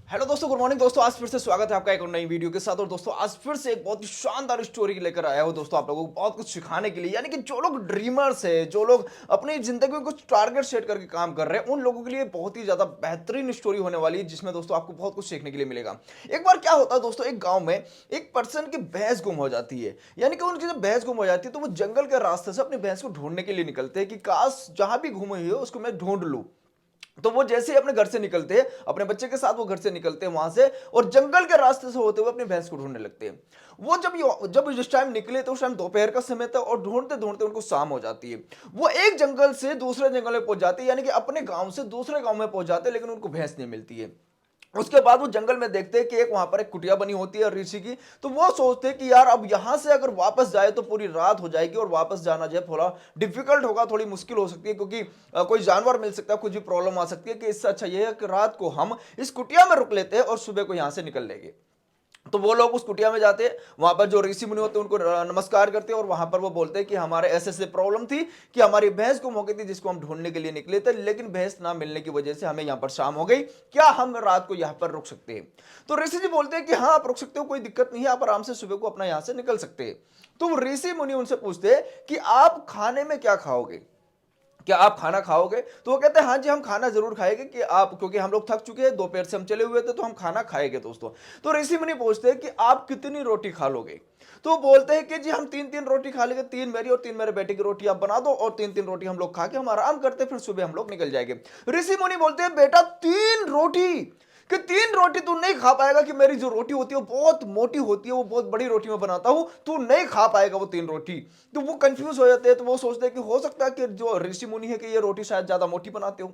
Hello दोस्तों, good morning दोस्तों। आज फिर से स्वागत है आपका एक और नई वीडियो के साथ। और दोस्तों आज फिर से एक बहुत ही शानदार स्टोरी लेकर आया हूं दोस्तों, आप लोगों को बहुत कुछ सिखाने के लिए। यानी कि जो लोग ड्रीमर्स है, जो लोग अपनी जिंदगी में कुछ टारगेट सेट करके काम कर रहे हैं, उन लोगों के लिए बहुत ही ज्यादा बेहतरीन स्टोरी होने वाली है, जिसमें दोस्तों आपको बहुत कुछ सीखने के लिए मिलेगा। एक बार क्या होता है दोस्तों, एक गाँव में एक पर्सन की भैंस गुम हो जाती है। यानी कि उनकी जब भैंस गुम हो जाती है तो वो जंगल के रास्ते से अपनी भैंस को ढूंढने के लिए निकलते हैं कि काश जहां भी घूमी हुई हो उसको मैं ढूंढ लूं। तो वो जैसे ही अपने घर से निकलते हैं, अपने बच्चे के साथ वो घर से निकलते हैं वहां से, और जंगल के रास्ते से होते हुए अपनी भैंस को ढूंढने लगते हैं। वो जब जिस टाइम निकले तो उस टाइम दोपहर का समय था, और ढूंढते ढूंढते उनको शाम हो जाती है। वो एक जंगल से दूसरे जंगल में पहुंच जाते हैं, यानी कि अपने गांव से दूसरे गांव में पहुंच जाते हैं, लेकिन उनको भैंस नहीं मिलती है। उसके बाद वो जंगल में देखते हैं कि एक वहां पर एक कुटिया बनी होती है ऋषि की। तो वो सोचते हैं कि यार अब यहां से अगर वापस जाए तो पूरी रात हो जाएगी, और वापस जाना जो है थोड़ा डिफिकल्ट होगा, थोड़ी मुश्किल हो सकती है, क्योंकि कोई जानवर मिल सकता है, कुछ भी प्रॉब्लम आ सकती है। कि इससे अच्छा ये है कि रात को हम इस कुटिया में रुक लेते हैं और सुबह को यहां से निकल लेंगे। तो वो लोग उस कुटिया में जाते हैं, वहां पर जो ऋषि मुनि होते हैं उनको नमस्कार करते हैं, और वहां पर वो बोलते हैं कि हमारे ऐसे ऐसे प्रॉब्लम थी कि हमारी भैंस गुम हो गई थी, जिसको हम ढूंढने के लिए निकले थे, लेकिन भैंस ना मिलने की वजह से हमें यहाँ पर शाम हो गई। क्या हम रात को यहाँ पर रुक सकते हैं? तो ऋषि जी बोलते हैं कि हाँ, आप रुक सकते हो, कोई दिक्कत नहीं है, आप आराम से सुबह को अपना यहाँ से निकल सकते हैं। तो ऋषि मुनि उनसे पूछते हैं कि आप खाने में क्या खाओगे, क्या आप खाना खाओगे? तो वो कहते हैं हाँ जी, हम खाना जरूर खाएंगे, कि आप, क्योंकि हम लोग थक चुके हैं, दोपहर से हम चले हुए थे, तो हम खाना खाएंगे दोस्तों। तो ऋषि मुनि पूछते हैं कि आप कितनी रोटी खा लोगे? तो वो बोलते हैं कि जी हम तीन तीन रोटी खा लेंगे, तीन मेरी और तीन मेरे बेटे की रोटी आप बना दो, और तीन तीन रोटी हम लोग खा के हम आराम करते, फिर सुबह हम लोग निकल जाएंगे। ऋषि मुनि बोलते हैं बेटा, तीन रोटी? कि तीन रोटी तू नहीं खा पाएगा, कि मेरी जो रोटी होती है वो बहुत मोटी होती है, वो बहुत बड़ी रोटी मैं बनाता हूं, तू नहीं खा पाएगा वो तीन रोटी। तो वो कंफ्यूज हो जाते हैं, तो वो सोचते हैं कि हो सकता है कि जो ऋषि मुनि है कि ये रोटी शायद ज्यादा मोटी बनाते हो।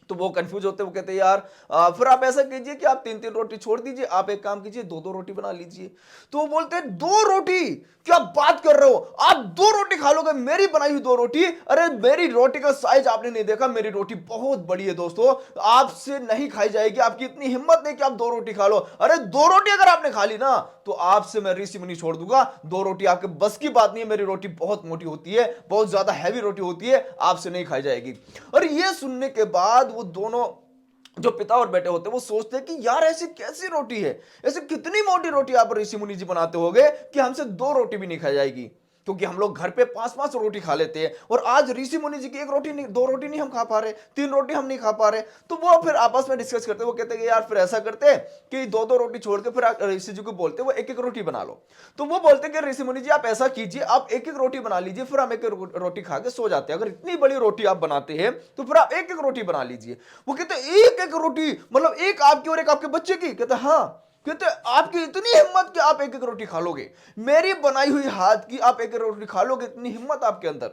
तो वो कंफ्यूज होते हैं, वो कहते हैं यार फिर आप ऐसा कीजिए कि आप तीन तीन रोटी छोड़ दीजिए, आप एक काम कीजिए, दो दो रोटी बना लीजिए। तो वो बोलते हैं दो रोटी? क्या बात कर रहे हो, आप दो रोटी खा लोगे मेरी बनाई हुई दो रोटी? अरे मेरी रोटी का साइज आपने नहीं देखा, मेरी रोटी बहुत बड़ी है दोस्तों, आपसे नहीं खाई जाएगी, आपकी इतनी हिम्मत नहीं कि आप दो रोटी खा लो। अरे दो रोटी अगर आपने खा ली ना तो आपसे मैं ऋषि मुनि छोड़ दूंगा, दो रोटी आपके बस की बात नहीं है, मेरी रोटी बहुत मोटी होती है, बहुत ज्यादा हैवी रोटी होती है, आपसे नहीं खाई जाएगी। और ये सुनने के बाद वो दोनों जो पिता और बेटे होते हैं वो सोचते हैं कि यार ऐसी कैसी रोटी है, ऐसी कितनी मोटी रोटी आप ऋषि मुनि जी बनाते होगे कि हमसे दो रोटी भी नहीं खाई जाएगी, क्योंकि हम लोग घर पे पांच पांच रोटी खा लेते हैं, और आज ऋषि मुनि जी की एक रोटी नहीं, दो रोटी नहीं हम खा पा रहे, तीन रोटी हम नहीं खा पा रहे। तो वो फिर आपस में डिस्कस करते हैं, वो कहते हैं कि यार फिर ऐसा करते हैं कि दो दो रोटी छोड़ के फिर ऋषि जी को बोलते हैं वो एक एक रोटी बना लो। तो वो बोलते हैं कि ऋषि मुनि जी आप ऐसा कीजिए, आप एक एक रोटी बना लीजिए, फिर हम एक एक रोटी खा के सो जाते हैं। अगर इतनी बड़ी रोटी आप बनाते हैं तो फिर आप एक एक रोटी बना लीजिए। वो कहते हैं एक एक रोटी मतलब एक आपकी और एक आपके बच्चे की? कहते हैं हाँ। कहते आपकी इतनी हिम्मत कि आप एक एक रोटी खा लोगे, मेरी बनाई हुई हाथ की आप एक एक रोटी खा लोगे, इतनी हिम्मत आपके अंदर?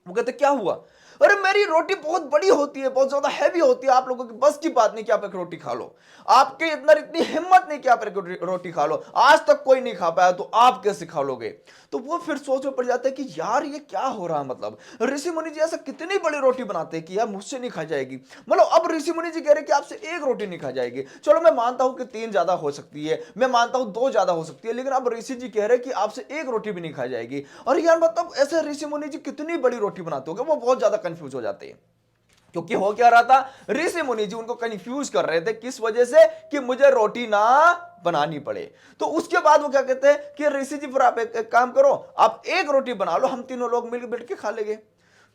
वो कहते क्या हुआ? अरे मेरी रोटी बहुत बड़ी होती है, बहुत ज्यादा हैवी होती है, आप लोगों की बस की बात नहीं कि आप एक रोटी खा लो, आपके अंदर इतनी हिम्मत नहीं कि आप एक रोटी खा लो, आज तक कोई नहीं खा पाया, तो आप कैसे खा लोगे? तो वो फिर सोच में पड़ जाता है कि यार ये क्या हो रहा है, मतलब ऋषि मुनि जी ऐसा कितनी बड़ी रोटी बनाते हैं कि यार मुझसे नहीं खाई जाएगी। मतलब अब ऋषि मुनि जी कह रहे कि आपसे एक रोटी नहीं खाई जाएगी, चलो मैं मानता हूं कि तीन ज्यादा हो सकती है, मैं मानता हूं दो ज्यादा हो सकती है, लेकिन अब ऋषि जी कह रहे कि आपसे एक रोटी भी नहीं खाई जाएगी। और यार मतलब ऐसे ऋषि मुनि जी कितनी बड़ी रोटी बनाते होंगे, वो बहुत ज्यादा कंफ्यूज हो जाते हैं। क्योंकि हो क्या रहा था, ऋषि मुनि जी उनको कंफ्यूज कर रहे थे, किस वजह से? कि मुझे रोटी ना बनानी पड़े। तो उसके बाद वो क्या कहते हैं कि ऋषि जी फिर आप एक काम करो, आप एक रोटी बना लो, हम तीनों लोग मिल बैठ के खा लेंगे।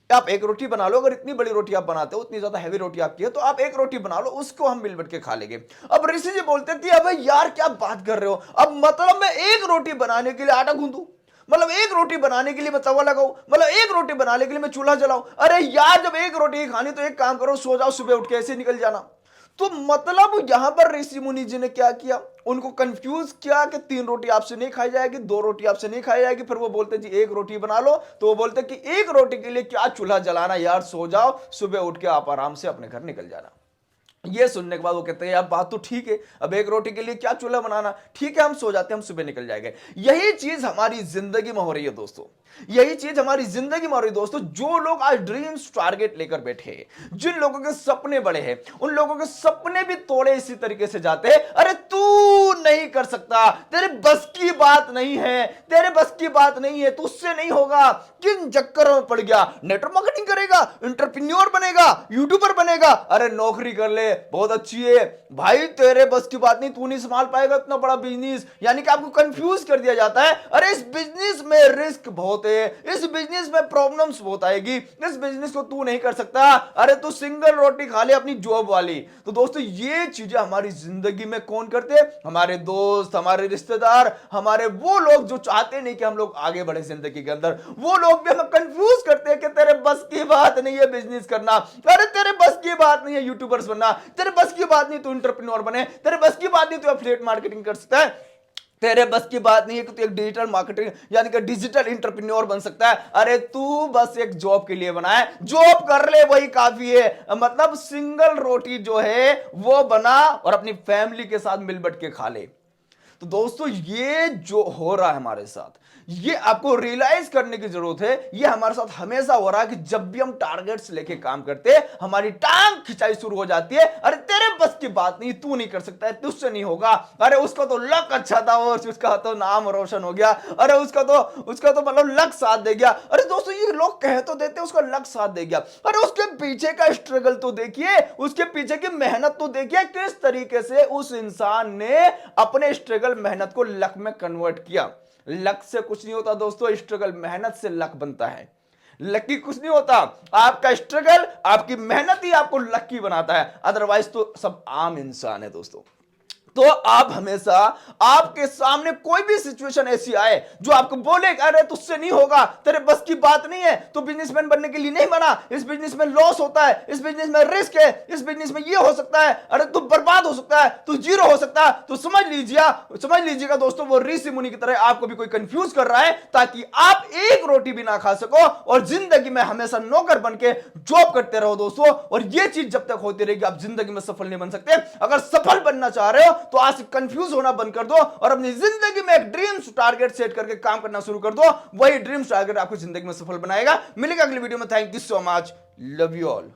आप एक रोटी बना लो, अगर इतनी बड़ी रोटी आप बनाते हो, इतनी ज्यादा हैवी रोटी आपकी है, तो आप एक रोटी बना लो, उसको हम मिल बैठ के खा लेंगे। अब ऋषि जी बोलते थे अबे यार क्या बात कर रहे हो, अब मतलब मैं एक रोटी बनाने के लिए आटा गूंदूं, मतलब एक रोटी बनाने के लिए मैं तवा लगाऊं, मतलब एक रोटी बनाने के लिए मैं चूल्हा जलाऊं? अरे यार जब एक रोटी ही खानी तो एक काम करो, सो जाओ, सुबह उठ के ऐसे निकल जाना। तो मतलब यहां पर ऋषि मुनि जी ने क्या किया, उनको कंफ्यूज किया कि तीन रोटी आपसे नहीं खाई जाएगी, दो रोटी आपसे नहीं खाई जाएगी। फिर वो बोलते जी एक रोटी बना लो, तो वो बोलते कि एक रोटी के लिए क्या चूल्हा जलाना यार, सो जाओ, सुबह उठ के आप आराम से अपने घर निकल जाना। ये सुनने के बाद वो कहते हैं यार बात तो ठीक है, अब एक रोटी के लिए क्या चूल्हा बनाना, ठीक है हम सो जाते हैं, हम सुबह निकल जाएंगे। यही चीज हमारी जिंदगी में हो रही है दोस्तों, यही चीज हमारी जिंदगी में हो रही है दोस्तों। जो लोग आज ड्रीम्स टारगेट लेकर बैठे हैं, जिन लोगों के सपने बड़े हैं, उन लोगों के सपने भी तोड़े इसी तरीके से जाते हैं। अरे तू नहीं कर सकता, तेरे बस की बात नहीं है, तेरे बस की बात नहीं है, तुझसे नहीं होगा। किन चक्करों में पड़ गया? नेटवर्क मार्केटिंग करेगा, एंटरप्रेन्योर बनेगा, यूट्यूबर बनेगा, अरे नौकरी कर ले, बहुत अच्छी है भाई, तेरे बस की बात नहीं, तू नहीं संभाल पाएगा इतना बड़ा बिजनेस। यानी कि आपको कंफ्यूज कर दिया जाता है, अरे इस बिजनेस में रिस्क बहुत है, इस बिजनेस में प्रॉब्लम्स बहुत आएगी, इस बिजनेस को तू नहीं कर सकता, अरे तू सिंगल रोटी खा ले अपनी जॉब वाली। तो दोस्तों ये चीजें हमारी जिंदगी में कौन करते हैं? हमारे दोस्त, हमारे रिश्तेदार, हमारे वो लोग जो चाहते नहीं कि हम लोग आगे बढ़े जिंदगी के अंदर, वो लोग भी हमें कंफ्यूज करते हैं कि तेरे बस की बात नहीं है बिजनेस करना, अरे तेरे बस की बात नहीं है यूट्यूबर्स बनना, तेरे बस की बात नहीं तू एंटरप्रेन्योर बने, तेरे बस की बात नहीं तू एफिलिएट मार्केटिंग कर सकता है, तेरे बस की बात नहीं है कि तू एक डिजिटल मार्केटिंग यानी कि डिजिटल एंटरप्रेन्योर बन सकता है, अरे तू बस एक जॉब के लिए बना है, जॉब कर ले वही काफी है। मतलब सिंगल रोटी जो है वो बना और अपनी फैमिली के साथ मिल बट के खा ले। तो दोस्तों ये जो हो रहा है हमारे साथ, ये आपको रियलाइज करने की जरूरत है। ये हमारे साथ हमेशा हो रहा है कि जब भी हम टारगेट्स लेके काम करते हैं हमारी टांग खिंचाई शुरू हो जाती है, अरे तेरे बस की बात नहीं, तू नहीं कर सकता है, तुझसे नहीं होगा, अरे उसका तो लक अच्छा था और उसका तो नाम रोशन हो गया, अरे उसका तो मतलब लक साथ दे गया। अरे दोस्तों ये लोग कह तो देते उसका लक साथ दे गया, अरे उसके पीछे का स्ट्रगल तो देखिए, उसके पीछे की मेहनत तो देखिए, किस तरीके से उस इंसान ने अपने स्ट्रगल मेहनत को लक में कन्वर्ट किया। लक से कुछ नहीं होता दोस्तों, स्ट्रगल मेहनत से लक बनता है, लकी कुछ नहीं होता, आपका स्ट्रगल आपकी मेहनत ही आपको लकी बनाता है, अदरवाइज तो सब आम इंसान है दोस्तों। तो आप हमेशा, आपके सामने कोई भी सिचुएशन ऐसी आए जो आपको बोले अरे तुझसे नहीं होगा, तेरे बस की बात नहीं है, तो बिजनेसमैन बनने के लिए नहीं बना, इस बिजनेस में लॉस होता है, इस बिजनेस में रिस्क है, इस बिजनेस में ये हो सकता है, अरे तू बर्बाद हो सकता है, तू जीरो हो सकता है, तो समझ लीजिएगा दोस्तों वो ऋषि मुनि की तरह आपको भी कोई कंफ्यूज कर रहा है ताकि आप एक रोटी भी ना खा सको और जिंदगी में हमेशा नौकर बन के जॉब करते रहो दोस्तों। और ये चीज जब तक होती रहेगी आप जिंदगी में सफल नहीं बन सकते। अगर सफल बनना चाह रहे हो तो आज से कंफ्यूज होना बंद कर दो और अपनी जिंदगी में एक ड्रीम्स टारगेट सेट करके काम करना शुरू कर दो, वही ड्रीम्स टारगेट आपको जिंदगी में सफल बनाएगा। मिलेगा अगली वीडियो में, thank you so much, love you all.